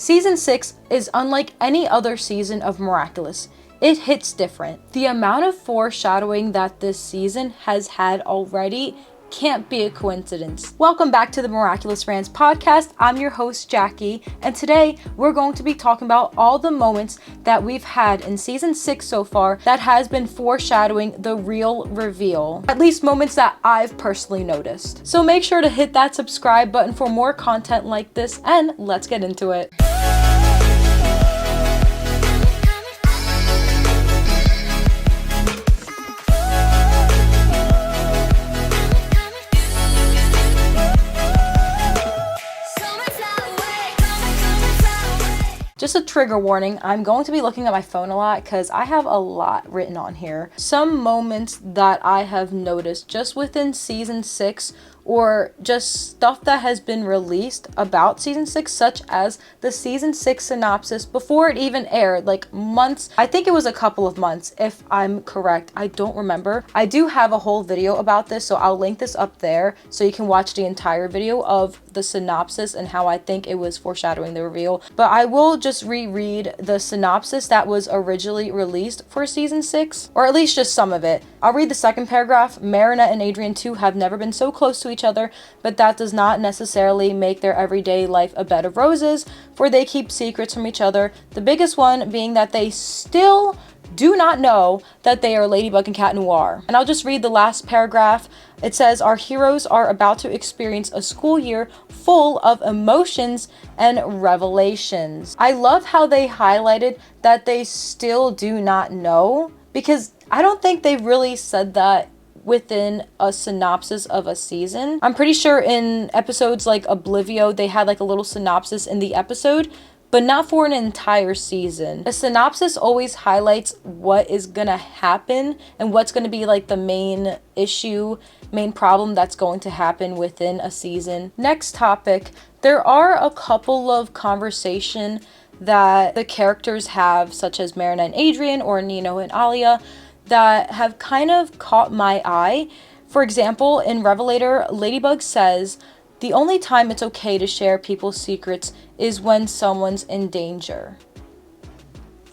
Season 6 is unlike any other season of Miraculous. It hits different. The amount of foreshadowing that this season has had already can't be a coincidence. Welcome back to the Miraculous Rants podcast. I'm your host, Jackie, and today we're going to be talking about all the moments that we've had in season 6 so far that has been foreshadowing the real reveal. At least moments that I've personally noticed. So make sure to hit that subscribe button for more content like this, and let's get into it. Just a trigger warning, I'm going to be looking at my phone a lot because I have a lot written on here. Some moments that I have noticed just within season 6 or just stuff that has been released about season 6, such as the season 6 synopsis before it even aired, like months. I think it was a couple of months if I'm correct. I don't remember. I do have a whole video about this, so I'll link this up there so you can watch the entire video of the synopsis and how I think it was foreshadowing the reveal. But I will just reread the synopsis that was originally released for season 6, or at least just some of it. I'll read the second paragraph. Marinette and Adrian too have never been so close to each other, but that does not necessarily make their everyday life a bed of roses, for they keep secrets from each other. The biggest one being that they still do not know that they are Ladybug and Cat Noir. And I'll just read the last paragraph. It says, our heroes are about to experience a school year full of emotions and revelations. I love how they highlighted that they still do not know, because I don't think they really said that within a synopsis of a season. I'm pretty sure in episodes like Oblivio, they had like a little synopsis in the episode, but not for an entire season. A synopsis always highlights what is gonna happen and what's gonna be like the main issue, main problem that's going to happen within a season. Next topic, there are a couple of conversation that the characters have, such as Marinette and Adrian or Nino and Alia, that have kind of caught my eye. For example, in Revelator, Ladybug says, the only time it's okay to share people's secrets is when someone's in danger.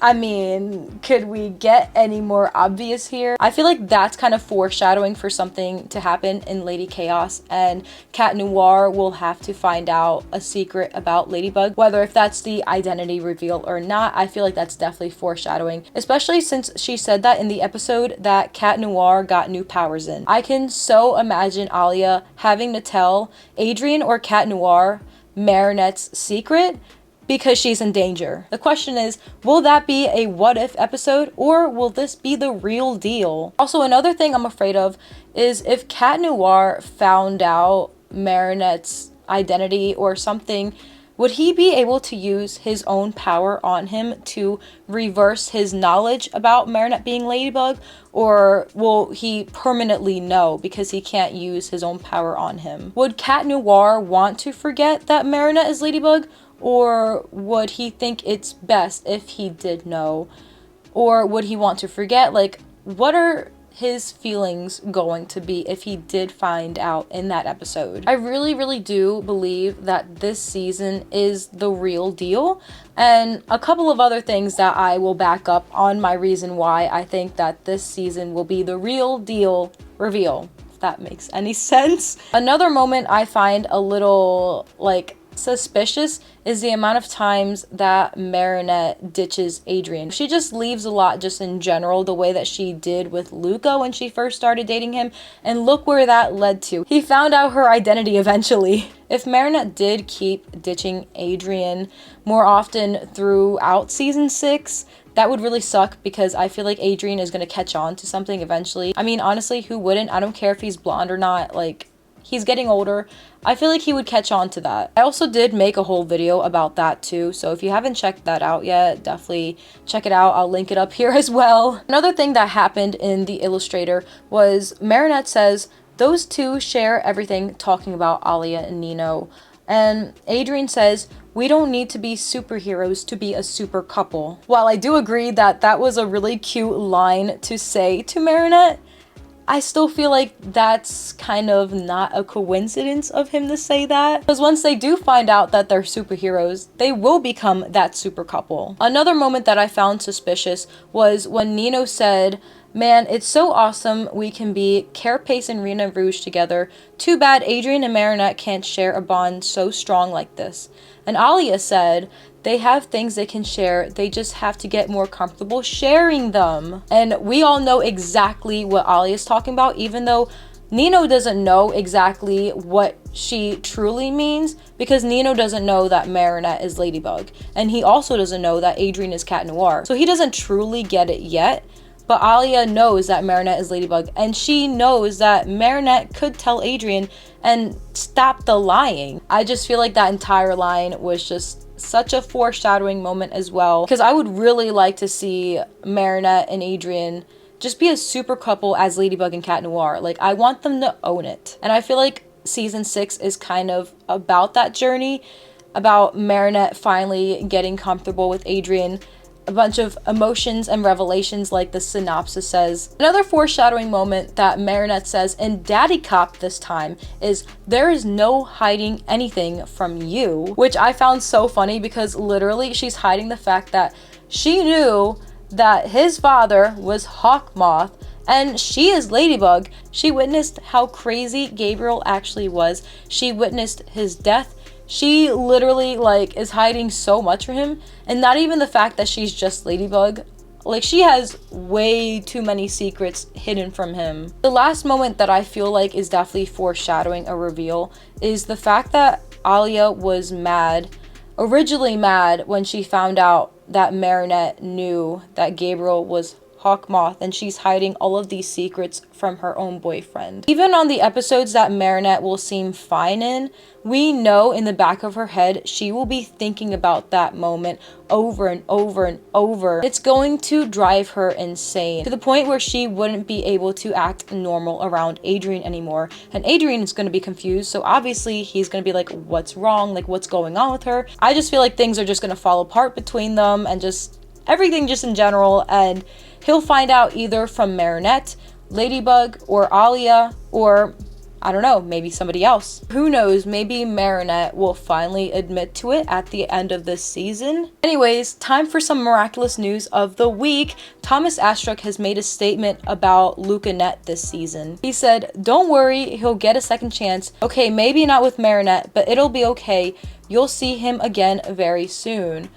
I mean, could we get any more obvious here? I feel like that's kind of foreshadowing for something to happen in Lady Chaos, and Cat Noir will have to find out a secret about Ladybug. Whether if that's the identity reveal or not, I feel like that's definitely foreshadowing, especially since she said that in the episode that Cat Noir got new powers in. I can so imagine Alia having to tell Adrian or Cat Noir Marinette's secret because she's in danger. The question is, will that be a what if episode, or will this be the real deal? Also, another thing I'm afraid of is if Cat Noir found out Marinette's identity or something, would he be able to use his own power on him to reverse his knowledge about Marinette being Ladybug, or will he permanently know because he can't use his own power on him? Would Cat Noir want to forget that Marinette is Ladybug, or would he think it's best if he did know? Or would he want to forget? Like, what are his feelings going to be if he did find out in that episode? I really do believe that this season is the real deal, and a couple of other things that I will back up on my reason why I think that this season will be the real deal reveal, if that makes any sense. Another moment I find a little like suspicious is the amount of times that Marinette ditches Adrian. She just leaves a lot just in general, the way that she did with Luca when she first started dating him, and look where that led to. He found out her identity eventually. If Marinette did keep ditching Adrian more often throughout season 6, that would really suck, because I feel like Adrian is going to catch on to something eventually. I mean, honestly, who wouldn't? I don't care if he's blonde or not. Like, he's getting older. I feel like he would catch on to that. I also did make a whole video about that too, so if you haven't checked that out yet, definitely check it out. I'll link it up here as well. Another thing that happened in the Illustrator was Marinette says those two share everything, talking about Alia and Nino. And Adrian says, we don't need to be superheroes to be a super couple. While I do agree that that was a really cute line to say to Marinette, I still feel like that's kind of not a coincidence of him to say that. Because once they do find out that they're superheroes, they will become that super couple. Another moment that I found suspicious was when Nino said, "Man, it's so awesome we can be Carapace and Rena Rouge together. Too bad Adrian and Marinette can't share a bond so strong like this." And Alia said, "They have things they can share, they just have to get more comfortable sharing them." And we all know exactly what Alia is talking about, even though Nino doesn't know exactly what she truly means, because Nino doesn't know that Marinette is Ladybug. And he also doesn't know that Adrian is Cat Noir. So he doesn't truly get it yet. But Alia knows that Marinette is Ladybug, and she knows that Marinette could tell Adrian and stop the lying. I just feel like that entire line was just such a foreshadowing moment as well, because I would really like to see Marinette and Adrian just be a super couple as Ladybug and Cat Noir. Like, I want them to own it. And I feel like season 6 is kind of about that journey, about Marinette finally getting comfortable with Adrian, a bunch of emotions and revelations like the synopsis says. Another foreshadowing moment that Marinette says in Daddy Cop this time is, "There is no hiding anything from you," which I found so funny because literally she's hiding the fact that she knew that his father was Hawkmoth and she is Ladybug. She witnessed how crazy Gabriel actually was. She witnessed his death. She literally, like, is hiding so much from him, and not even the fact that she's just Ladybug. Like, she has way too many secrets hidden from him. The last moment that I feel like is definitely foreshadowing a reveal is the fact that Alia was mad, originally mad, when she found out that Marinette knew that Gabriel was Hawkmoth and she's hiding all of these secrets from her own boyfriend. Even on the episodes that Marinette will seem fine in, we know in the back of her head she will be thinking about that moment over and over and over. It's going to drive her insane to the point where she wouldn't be able to act normal around Adrian anymore, and Adrian is going to be confused, so obviously he's going to be like, what's wrong, like what's going on with her? I just feel like things are just going to fall apart between them and just everything just in general, and he'll find out either from Marinette, Ladybug, or Alia, or I don't know, maybe somebody else. Who knows, maybe Marinette will finally admit to it at the end of this season. Anyways, time for some miraculous news of the week. Thomas Astruck has made a statement about Lucanette this season. He said, "Don't worry, he'll get a second chance. Okay, maybe not with Marinette, but it'll be okay. You'll see him again very soon."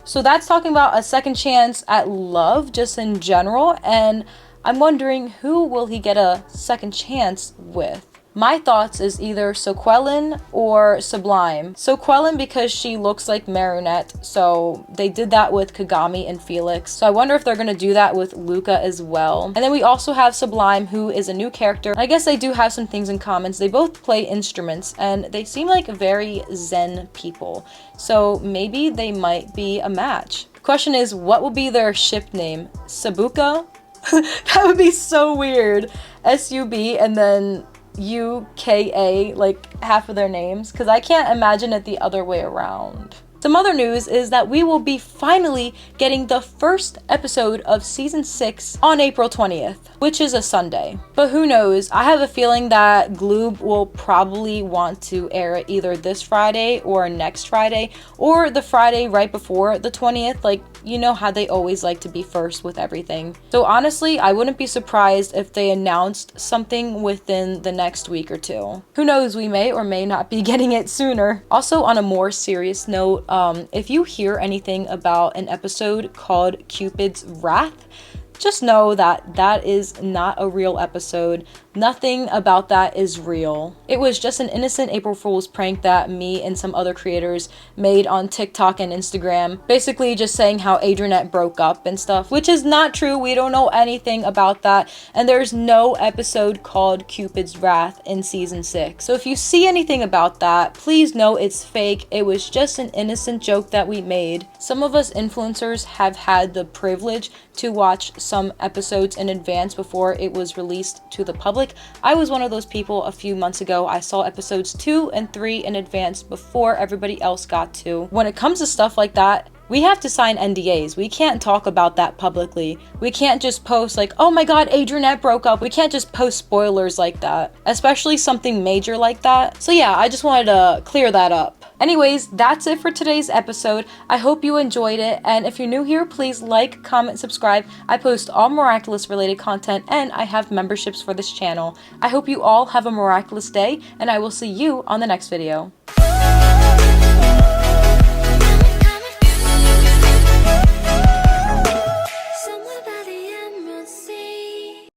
So that's talking about a second chance at love just in general, and I'm wondering, who will he get a second chance with? My thoughts is either Sequelin or Sublime. Sequelin because she looks like Marinette, so they did that with Kagami and Felix. So I wonder if they're going to do that with Luca as well. And then we also have Sublime, who is a new character. I guess they do have some things in common. They both play instruments and they seem like very zen people. So maybe they might be a match. The question is, what will be their ship name? Sabuka? That would be so weird. S-U-B and then U-K-A, like half of their names, because I can't imagine it the other way around. Some other news is that we will be finally getting the first episode of season 6 on April 20th, which is a Sunday. But who knows, I have a feeling that Gloob will probably want to air it either this Friday or next Friday, or the Friday right before the 20th, like, you know how they always like to be first with everything. So honestly, I wouldn't be surprised if they announced something within the next week or two. Who knows, we may or may not be getting it sooner. Also, on a more serious note, if you hear anything about an episode called Cupid's Wrath, just know that that is not a real episode. Nothing about that is real. It was just an innocent April Fool's prank that me and some other creators made on TikTok and Instagram. Basically just saying how Adrianette broke up and stuff, which is not true. We don't know anything about that. And there's no episode called Cupid's Wrath in season 6. So if you see anything about that, please know it's fake. It was just an innocent joke that we made. Some of us influencers have had the privilege to watch some episodes in advance before it was released to the public. I was one of those people a few months ago. I saw episodes 2 and 3 in advance before everybody else got to. When it comes to stuff like that, we have to sign NDAs. We can't talk about that publicly. We can't just post like, oh my god, Adrianette broke up. We can't just post spoilers like that, especially something major like that. So yeah, I just wanted to clear that up. Anyways, that's it for today's episode. I hope you enjoyed it, and if you're new here, please like, comment, subscribe. I post all Miraculous related content, and I have memberships for this channel. I hope you all have a miraculous day, and I will see you on the next video.